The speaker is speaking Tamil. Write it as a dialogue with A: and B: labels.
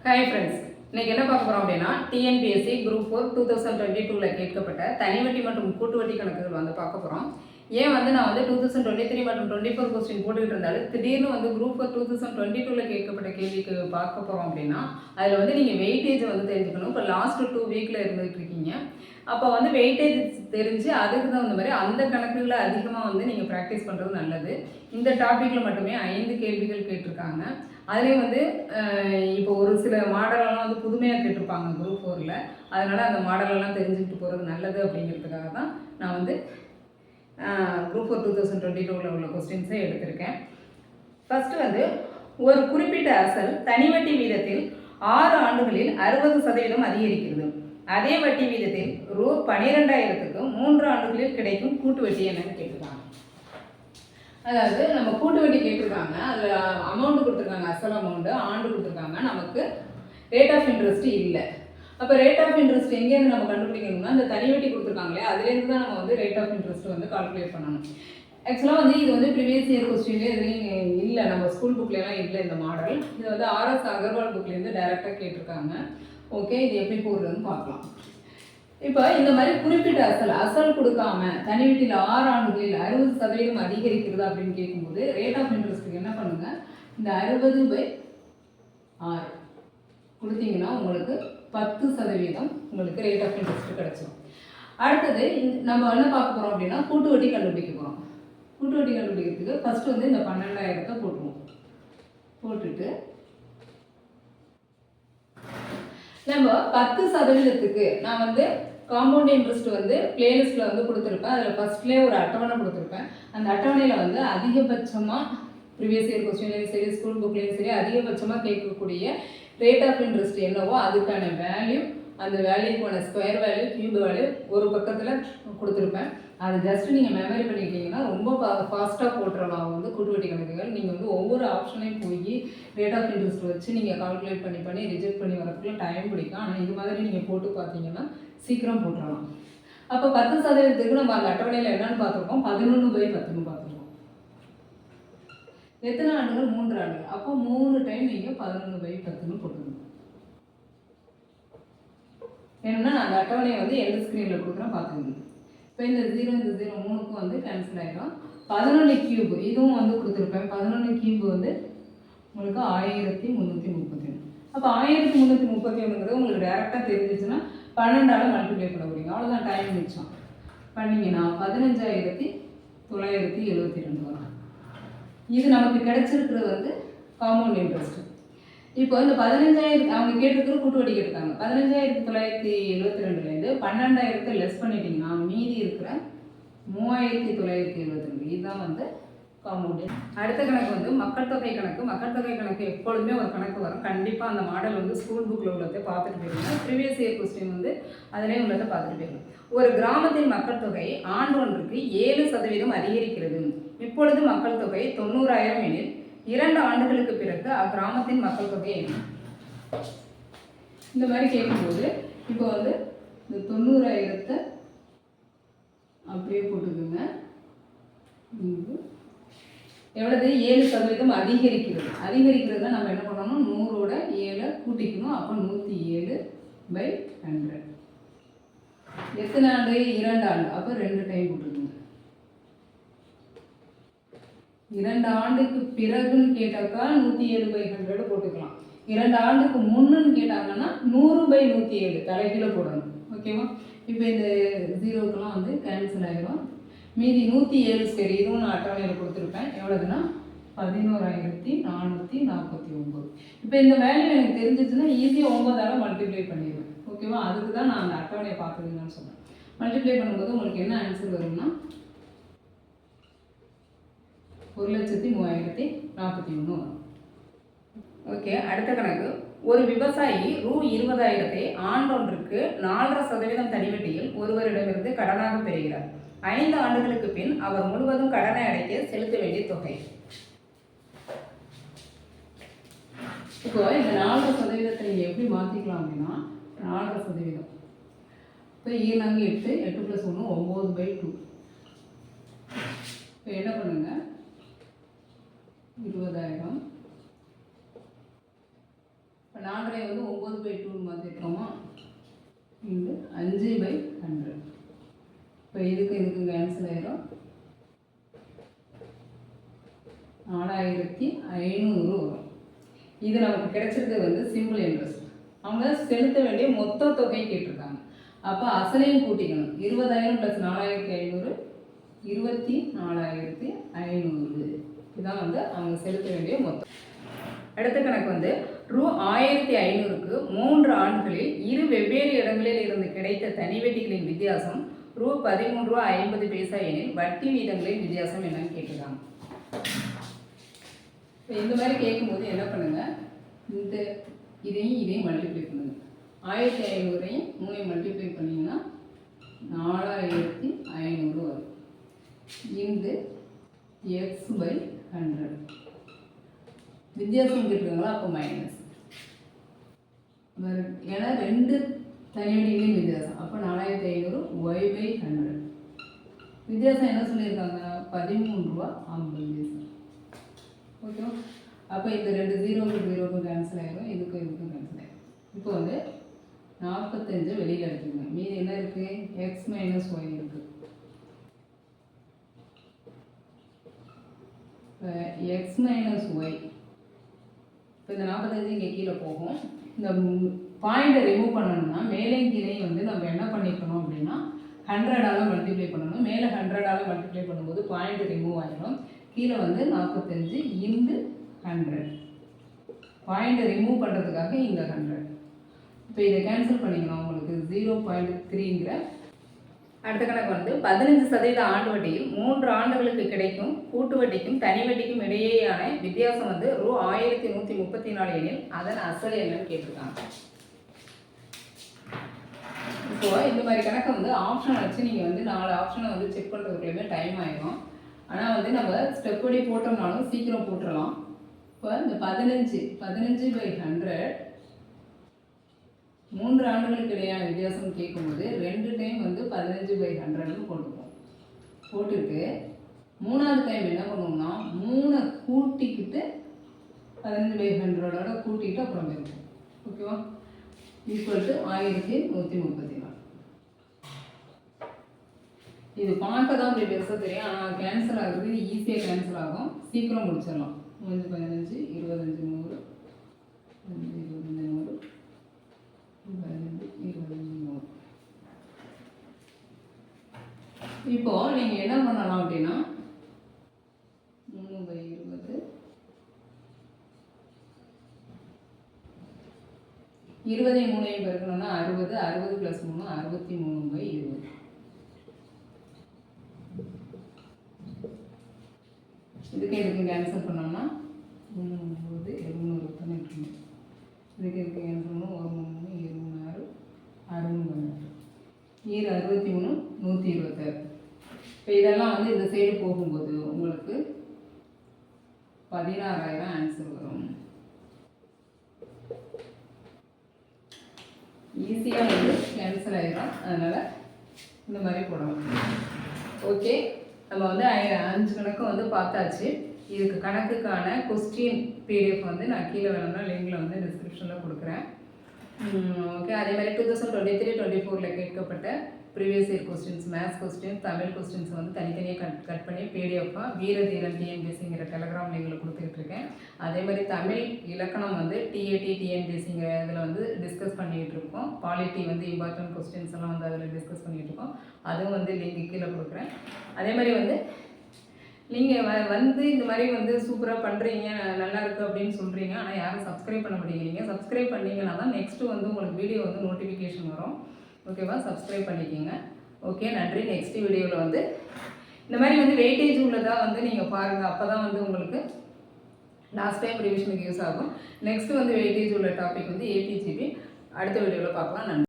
A: ஹாய் ஃப்ரெண்ட்ஸ், இன்னைக்கு என்ன பார்க்க போகிறோம் அப்படின்னா டிஎன்பிஎஸ்சி குரூப் 4 2022 கேட்கப்பட்ட தனிவட்டி மற்றும் கூட்டுவட்டி கணக்குகள் வந்து பார்க்க போகிறோம். ஏன் நான் 2023 மற்றும் 24 கொஸ்டின் போட்டுக்கிட்டு இருந்தாலும் திடீர்னு குரூப் 4 2022 கேட்கப்பட்ட கேள்விக்கு பார்க்க போகிறோம் அப்படின்னா அதில் நீங்கள் வெயிட்டேஜ் தெரிஞ்சுக்கணும். இப்போ லாஸ்ட் 2 வீக்கில் இருந்துகிட்டு இருக்கீங்க. அப்போ வெயிட்டேஜ் தெரிஞ்சு அதுக்கு தகுந்த மாதிரி அந்த கணக்குகளை அதிகமாக நீங்கள் ப்ராக்டிஸ் பண்ணுறது நல்லது. இந்த டாப்பிக்கில் மட்டுமே 5 கேள்விகள் கேட்டிருக்காங்க. அதுலேயும் இப்போ ஒரு சில மாடலெல்லாம் புதுமையாக கேட்டிருப்பாங்க குரூப் 4ல். அதனால் அந்த மாடலெல்லாம் தெரிஞ்சுக்கிட்டு போகிறது நல்லது அப்படிங்கிறதுக்காக தான் நான் குரூப் 4 2022 உள்ள கொஸ்டின்ஸை எடுத்திருக்கேன். ஃபஸ்ட்டு ஒரு குறிப்பிட்ட அசல் தனி வட்டி வீதத்தில் 6 ஆண்டுகளில் 60% அதிகரிக்கிறது. அதே வட்டி வீதத்தில் ரூ 12,000க்கு 3 ஆண்டுகளில் கிடைக்கும் கூட்டு வட்டி என்னன்னு கேட்டிருக்காங்க. அதாவது நம்ம கூட்டு வட்டி கேட்டிருக்காங்க, அதில் அமௌண்ட் கொடுத்துருக்காங்க, அசல் அமௌண்ட்டு ஆண்டு கொடுத்துருக்காங்க, நமக்கு ரேட் ஆஃப் இன்ட்ரெஸ்ட் இல்லை. அப்போ ரேட் ஆஃப் இன்ட்ரெஸ்ட் எங்கேருந்து நம்ம கண்டுபிடிக்கணும்னா இந்த தனி வட்டி கொடுத்துருக்காங்களே அதுலேருந்து தான் நம்ம ரேட் ஆஃப் இன்ட்ரெஸ்ட் கால்குலேட் பண்ணணும். ஆக்சுவலாக இது ப்ரீவியஸ் இயர் கொஸ்டின்லேயே எதுலேயும் இல்லை, நம்ம ஸ்கூல் புக்லாம் இல்லை இந்த மாடல். இது ஆர்எஸ் அகர்வால் புக்லேருந்து டைரெக்டாக கேட்டிருக்காங்க. ஓகே, இது எப்படி போடுறதுன்னு பார்க்கலாம். இப்போ இந்த மாதிரி குறிப்பிட்ட அசல் கொடுக்காம தனி வீட்டில் 6 ஆண்டுகளில் 60% அதிகரிக்கிறதா அப்படின்னு கேட்கும்போது ரேட் ஆஃப் இன்ட்ரெஸ்ட்டுக்கு என்ன பண்ணுங்க, இந்த 60/6 கொடுத்தீங்கன்னா உங்களுக்கு 10% உங்களுக்கு ரேட் ஆஃப் இன்ட்ரெஸ்ட் கிடைச்சிடும். அடுத்தது நம்ம என்ன பார்க்க போகிறோம் அப்படின்னா கூட்டு வட்டி கண்டுபிடிக்க போகிறோம். கூட்டு வட்டி கண்டுபிடிக்கிறதுக்கு ஃபஸ்ட்டு இந்த 12,000 போட்டுருவோம். போட்டுட்டு நம்ம 10%க்கு நான் காம்பவுண்ட் இன்ட்ரெஸ்ட் பிளேலிஸ்ட்டில் கொடுத்துருப்பேன். அதில் ஃபஸ்ட்லேயே ஒரு அட்டவணை கொடுத்துருப்பேன். அந்த அட்டவணையில் அதிகபட்சமாக ப்ரீவியஸ் இயர் கொஸ்டின்லேயும் சரி ஸ்கூல் புக்லேயும் சரி அதிகபட்சமாக கேட்கக்கூடிய ரேட் ஆஃப் இன்ட்ரெஸ்ட் என்னவோ அதுக்கான வேல்யூ, அந்த வேல்யூக்கான ஸ்கொயர் வேல்யூ, கியூப் வேல்யூ ஒரு பக்கத்தில் கொடுத்துருப்பேன். அது ஜஸ்ட் நீங்கள் மெமரி பண்ணிக்கிட்டீங்கன்னா ரொம்ப ஃபாஸ்ட்டாக போட்டுடலாம் கூட்டு வட்டி கணக்குகள். நீங்கள் ஒவ்வொரு ஆப்ஷனையும் போய் ரேட் ஆஃப் இன்ட்ரெஸ்ட் வச்சு நீங்கள் கால்குலேட் பண்ணி ரிஜெக்ட் பண்ணி வரதுக்குள்ள டைம் பிடிக்கும். ஆனால் இது மாதிரி நீங்கள் போட்டு பார்த்தீங்கன்னா சீக்கிரம் போட்டுடலாம். அப்போ 10%க்கு நம்ம அந்த அட்டவணையில் என்னென்னு பார்த்துருக்கோம், 11/10 பார்த்துருக்கோம். எத்தனை ஆண்டுகள்? 3 ஆண்டுகள். அப்போ 3 டைம் நீங்கள் 11/10 போட்டுக்கணும். ஏன்னா நான் அந்த அட்டவணையை எந்த ஸ்க்ரீனில் கொடுக்குறேன் பார்த்துக்கணும். இப்போ இந்த 0 இந்த 0 3க்கும் கேன்சல் ஆகிடும். 11 கியூப் இதுவும் கொடுத்துருப்பேன். 11 கியூப் உங்களுக்கு 1331. அப்போ 1331 உங்களுக்கு டேரெக்டாக தெரிஞ்சிச்சுன்னா 12ஆல் மல்டிப்ளை பண்ண போகிறீங்க. அவ்வளோதான், டைம் மிச்சம் பண்ணிங்கன்னா 15,972 வரும். இது நமக்கு கிடைச்சிருக்கிறது காம்பவுண்ட் இன்ட்ரெஸ்ட். இப்போ இந்த 15,000 அவங்க கேட்டிருக்கிற கூட்டு வட்டி கேட்டிருக்காங்க. 15,972லேருந்து 12,000 லெஸ் பண்ணிட்டீங்கன்னா மீதி இருக்கிற 3,972 இதுதான் காம்பவுண்ட். அடுத்த கணக்கு மக்கள் தொகை கணக்கு. மக்கள் தொகை கணக்கு எப்பொழுதுமே ஒரு கணக்கு வரும். கண்டிப்பாக அந்த மாடல் ஸ்கூல் புக்கில் உள்ளதை பார்த்துட்டு போயிருங்க. ப்ரீவியஸ் இயர் கொஸ்டின் அதிலே உள்ளதை பார்த்துட்டு போயிருங்க. ஒரு கிராமத்தின் மக்கள் தொகை ஆண்டு ஒன்றுக்கு 7% அதிகரிக்கிறது. இப்பொழுது மக்கள் தொகை 90,000 எனில் 2 ஆண்டுகளுக்கு பிறகு அக்கிராமத்தின் மக்கள் தொகை என்ன? இந்த மாதிரி கேட்கும்போது இப்போ இந்த 90,000 அப்படியே போட்டுக்கோங்க. எவ்வளவு? 7% அதிகரிக்கிறது. அதிகரிக்கிறதுல நம்ம என்ன பண்ணணும், 100ஓட 7 கூட்டிக்கணும். அப்போ 107/100. எத்தனை ஆண்டு? 2 ஆண்டு. அப்போ 2 டைம் போட்டுக்கோங்க. 2 ஆண்டுக்கு பிறகுன்னு கேட்டாக்கா 107/100 போட்டுக்கலாம். 2 ஆண்டுக்கு முன்னுன்னு கேட்டாங்கன்னா 100/107 தலைகீழ போடணும். ஓகேவா? இப்போ இந்த 0க்கெல்லாம் கேன்சல் ஆகிடும். மீதி 107 சரி, இதுவும் நான் அட்டவணையில் கொடுத்துருப்பேன். எவ்வளோதுன்னா 11,449. இப்போ இந்த வேல்யூ எனக்கு தெரிஞ்சிச்சுன்னா ஈஸியாக 9ஆல் மல்டிப்ளை பண்ணிடுவேன். ஓகேவா? அதுக்கு தான் நான் அந்த அட்டவணையை பார்த்துக்கணும்னு சொன்னேன். மல்டிப்ளை பண்ணும்போது உங்களுக்கு என்ன ஆன்சர் வரும்னா 1,03,041 வரும். ஓகே, அடுத்த கணக்கு. ஒரு விவசாயி ரூ 20,000 ஆண்டொன்றுக்கு 4.5% தனிவட்டியில் ஒருவரிடமிருந்து கடனாக பெறுகிறார். 5 ஆண்டுகளுக்கு பின் அவர் முழுவதும் கடனை அடைக்க செலுத்த வேண்டிய தொகை. இப்போ இந்த 4% நீங்கள் எப்படி மாற்றிக்கலாம் அப்படின்னா 4%. இப்போ 7 8 8 + 1 9/2. இப்போ என்ன பண்ணுங்க, 20,000 4.5 வந்து 9/2 மாற்றிட்டோமா, இங்கு 5/100. இப்போ இதுக்கு கேன்சல் ஆயிரும். 4500 வரும். இது நமக்கு கிடைச்சிருக்கிறது வந்து சிம்பிள் இன்ட்ரெஸ்ட். அவங்க செலுத்த வேண்டிய மொத்த தொகை கேட்டிருக்காங்க. அப்போ அசலையும் கூட்டிக்கணும். 20,000 + 4,500 24,500. இதுதான் வந்து அவங்க செலுத்த வேண்டிய மொத்தம். அடுத்த கணக்கு வந்து ரூ. 1,500க்கு 3 ஆண்டுகளில் 2 வெவ்வேறு இடங்களில் இருந்து கிடைத்த தனி வட்டிகளின் வித்தியாசம் ரூ. 13.50 எனில் வட்டி வீதங்களின் வித்தியாசம் என்னன்னு கேட்டுருக்காங்க. இப்போ இந்த மாதிரி கேட்கும்போது என்ன பண்ணுங்க, இந்த இதையும் மல்டிப்ளை பண்ணுங்க. 1,500ஐயும் 3ஐயும் மல்டிப்ளை பண்ணிங்கன்னா 4,500 வரும். இங்கு x/100 வித்தியாசம் கேட்டுருக்காங்களா, அப்போ மைனஸ். ஏன்னா 2 தனி வட்டிகளையும் வித்தியாசம், அப்போ 4,500 y/100. வித்தியாசம் என்ன சொல்லியிருக்காங்க, 13.50. ஓகேவா? அப்போ இந்த 2 0க்கும் கேன்சல் ஆகிடும், இதுக்கும் கேன்சல் ஆகிடும். இப்போ வந்து 45 வெளியில் எடுத்துக்கோங்க. மீதி என்ன இருக்குது, x - y இருக்குது. x - y, இப்போ இந்த 45 இங்கே கீழே போகும். இந்த பாயிண்ட்டை ரிமூவ் பண்ணணும்னா மேலே கீழே வந்து நம்ம என்ன பண்ணிக்கணும் அப்படின்னா 100ஆல் மல்டிப்ளை பண்ணணும். மேலே 100ஆல் மல்டிப்ளை பண்ணும்போது பாயிண்ட் ரிமூவ் ஆகிடும். கீழே வந்து 45 × 100. பாயிண்ட்டை ரிமூவ் பண்ணுறதுக்காக இங்கே 100. இப்போ இதை கேன்சல் பண்ணிக்கணும். உங்களுக்கு 0.3ங்கிற அடுத்த கணக்கு வந்து 15% ஆண்டு வட்டியில் 3 ஆண்டுகளுக்கு கிடைக்கும் கூட்டு வட்டிக்கும் தனி வட்டிக்கும் இடையேயான வித்தியாசம் வந்து ரூ. 1,134 எனில் அதன் அசல் என்னன்னு கேட்டிருக்காங்க. இப்போ இந்த மாதிரி கணக்கை வந்து ஆப்ஷன் வச்சு நீங்கள் வந்து 4 ஆப்ஷனை வந்து செக் பண்ணுறதுக்குள்ளேயுமே டைம் ஆகிடும். ஆனால் வந்து நம்ம ஸ்டெப் படி போட்டோம்னாலும் சீக்கிரம் போட்டுடலாம். இப்போ இந்த 15/100 3 ஆண்டுகளுக்கு இடையான வித்தியாசம் கேட்கும்போது 2 டைம் வந்து 15/100ன்னு போட்டுப்போம். போட்டுட்டு 3ஆவது டைம் என்ன பண்ணுவோம்னா 3 கூட்டிக்கிட்டு 15/100ஓட கூட்டிகிட்டு அப்புறம் இருக்கும். ஓகேவா? Equal to 1,134. இது பார்க்க தான் அப்படி பெருசாக தெரியும், ஆனால் கேன்சல் ஆகுறது ஈஸியாக கேன்சல் ஆகும். சீக்கிரம் முடிச்சிடலாம். 15, 15, 25, 100, 5, 25, 100, 15, 25, 100. இப்போ நீங்கள் என்ன பண்ணலாம் அப்படின்னா 3/20 20ஐயும் 3ஐயும் பெருக்கணும்னா 60, 60 + 3 63/20. இதுக்கு கேன்சல் பண்ணோம்னா 3 700 இதுக்கு கேன்சல் பண்ணோம் 1 3 26 6 63 126. இப்போ இதெல்லாம் வந்து இந்த சைடு போகும்போது உங்களுக்கு 16,000 ஆன்சர் வரும். ஈஸியாக வந்து கேன்சல் ஆகிடும். அதனால் இந்த மாதிரி போடலாம். ஓகே, நம்ம வந்து 5 கணக்கு வந்து பார்த்தாச்சு. இதுக்கு கணக்குக்கான கொஸ்டின் பிடிஎஃப் வந்து நான் கீழே வேணும்னா லிங்கில் வந்து டிஸ்கிரிப்ஷனில் கொடுக்குறேன். ஓகே, அதே மாதிரி 2023-24 கேட்கப்பட்ட previous year questions, maths question, Tamil questions வந்து தனித்தனியாக கட் பண்ணி பிடிஎஃபாக வீரதீரன் டிஎன்பிஎஸ்சிங்கிற டெலகிராம் லிங்கில் கொடுத்துட்ருக்கேன். அதே மாதிரி தமிழ் இலக்கணம் வந்து டிஏடி டிஎன்பிஎஸ்சிங்கிற இதில் வந்து டிஸ்கஸ் பண்ணிகிட்டு இருக்கோம். பாலிட்டி வந்து இம்பார்ட்டன்ட் கொஸ்டின்ஸ் எல்லாம் வந்து அதில் டிஸ்கஸ் பண்ணிகிட்டு இருக்கோம். அதுவும் வந்து லிங்க் கீழே கொடுக்குறேன். அதே மாதிரி வந்து நீங்கள் வந்து இந்த மாதிரி வந்து சூப்பராக பண்ணுறீங்க, நல்லா இருக்குது அப்படின்னு சொல்கிறீங்க, ஆனால் யாரும் சப்ஸ்கிரைப் பண்ண மாட்டேங்கிறீங்க. சப்ஸ்கிரைப் பண்ணிங்கன்னா தான் நெக்ஸ்ட்டு வந்து உங்களுக்கு வீடியோ வந்து நோட்டிஃபிகேஷன் வரும். ஓகேவா? சப்ஸ்கிரைப் பண்ணிக்கோங்க. ஓகே, நன்றி. நெக்ஸ்ட் வீடியோவில் வந்து இந்த மாதிரி வந்து வெயிட்டேஜ் உள்ளதாக வந்து நீங்கள் பாருங்கள். அப்போ தான் வந்து உங்களுக்கு லாஸ்ட் டைம் ரிவிஷனுக்கு யூஸ் ஆகும். நெக்ஸ்ட்டு வந்து வெயிட்டேஜ் உள்ள டாபிக் வந்து ஏபிஜிபி அடுத்த வீடியோவில் பார்க்கலாம். நன்றி.